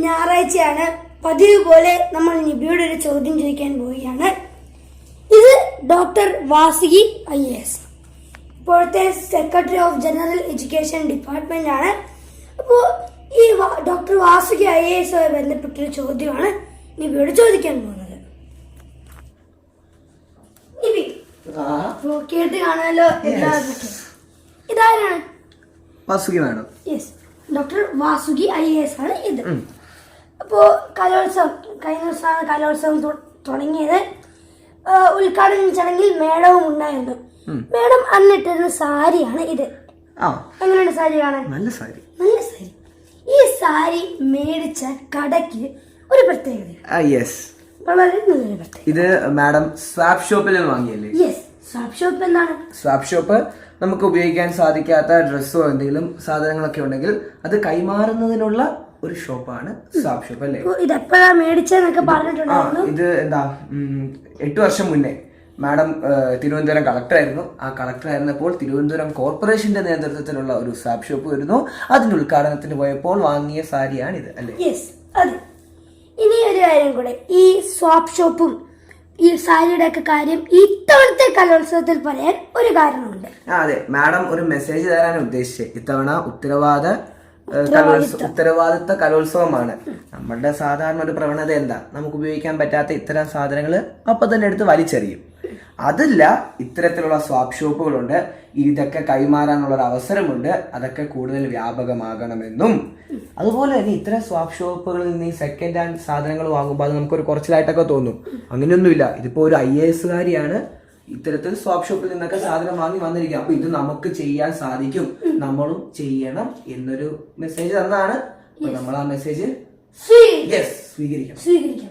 ഞായറാഴ്ചയാണ്. പതിവ് പോലെ നമ്മൾ നിബിയോട് ഒരു ചോദ്യം ചോദിക്കാൻ പോവുകയാണ്. ഇത് ഡോക്ടർ വാസുകി IAS, ഇപ്പോഴത്തെ secretary of general education department ആണ്. അപ്പോൾ ഈ ഡോക്ടർ വാസുകി IAS ബന്ധപ്പെട്ടൊരു ചോദ്യമാണ് നിബിയോട് ചോദിക്കാൻ പോകുന്നത്. നിബി കേട്ട് കാണാമല്ലോ. ഇതാരാണ്? Vasuki madam. Yes, doctor Vasuki IAS ആണ് ഇത്. അപ്പോൾ കലോത്സവം തുടങ്ങിയത്. ഉദ്ഘാടന ചടങ്ങിൽ മേഡവും ഉണ്ടായിരുന്നു. മേഡം അന്നിട്ടിരുന്ന സാരിയാണ് ഇത്. എങ്ങനെയുണ്ട് സാരി കാണാൻ? നല്ല സാരി. നല്ല സാരി. ഈ സാരി മേടിച്ച കടയ്ക്ക് ഒരു പ്രത്യേകത. വളരെ നല്ലൊരു പ്രത്യേകത. ഇത് മാഡം സ്വാപ്പ് ഷോപ്പിൽ വാങ്ങിയല്ലേ? യെസ്. സ്വാപ്പ് ഷോപ്പ് എന്താണ്? സ്വാപ്പ് ഷോപ്പ് നമുക്ക് ഉപയോഗിക്കാൻ സാധിക്കാത്ത ഡ്രസ്സോ എന്തെങ്കിലും സാധനങ്ങളൊക്കെ ഉണ്ടെങ്കിൽ അത് കൈമാറുന്നതിനുള്ള ഒരു ഷോപ്പാണ് സ്വാപ്പ് ഷോപ്പ് അല്ലേ? ഇത് എപ്പോഴാ മേടിച്ചെന്നൊക്കെ പറഞ്ഞിട്ടുണ്ടായിരുന്നു. ഇത് എന്താ 8 വർഷം മുന്നേ മാഡം തിരുവനന്തപുരം കളക്ടറായിരുന്നു. ആ കളക്ടറായിരുന്നപ്പോൾ തിരുവനന്തപുരം കോർപ്പറേഷന്റെ നേതൃത്വത്തിലുള്ള ഒരു സ്വാപ്പ് ഷോപ്പ് വരുന്നു. അതിന്റെ ഉദ്ഘാടനത്തിന് പോയപ്പോൾ വാങ്ങിയ സാരിയാണിത് അല്ലേ? യെസ്, അതെ. ഇനി ഒരു കാര്യം കൂടെ, ഈ സ്വാപ്പ് ഷോപ്പും ഈ സാരിയുടെ ഒക്കെ കാര്യം ഇത്തവണത്തെ കലോത്സവത്തിൽ പറയാൻ ഒരു കാരണമുണ്ട്. അതെ, മാഡം ഒരു മെസ്സേജ് തരാൻ ഉദ്ദേശിച്ചത് ഇത്തവണ ഉത്തരവാദിത്ത കലോത്സവമാണ്. നമ്മളുടെ സാധാരണ ഒരു പ്രവണത എന്താ, നമുക്ക് ഉപയോഗിക്കാൻ പറ്റാത്ത ഇത്തരം സാധനങ്ങൾ അപ്പൊ തന്നെ എടുത്ത് വലിച്ചെറിയും. അതല്ല, ഇത്തരത്തിലുള്ള സ്വാപ്പ് ഷോപ്പുകളുണ്ട്. ഇതൊക്കെ കൈമാറാനുള്ള ഒരു അവസരമുണ്ട്. അതൊക്കെ കൂടുതൽ വ്യാപകമാകണമെന്നും അതുപോലെ തന്നെ ഇത്തരം സ്വാപ്പ് ഷോപ്പുകളിൽ നിന്ന് ഈ സെക്കൻഡ് ഹാൻഡ് സാധനങ്ങൾ വാങ്ങുമ്പോൾ അത് നമുക്കൊരു കുറച്ചിലായിട്ടൊക്കെ തോന്നും. അങ്ങനെയൊന്നുമില്ല. ഇതിപ്പോ ഒരു IAS കാരിയാണ് ഇത്തരത്തിൽ സ്വാപ്പ് ഷോപ്പിൽ നിന്നൊക്കെ സാധനം വാങ്ങി വന്നിരിക്കുക. അപ്പൊ ഇത് നമുക്ക് ചെയ്യാൻ സാധിക്കും, നമ്മളും ചെയ്യണം എന്നൊരു മെസ്സേജ് തന്നാണ്. നമ്മൾ ആ മെസ്സേജ് സ്വീകരിക്കണം.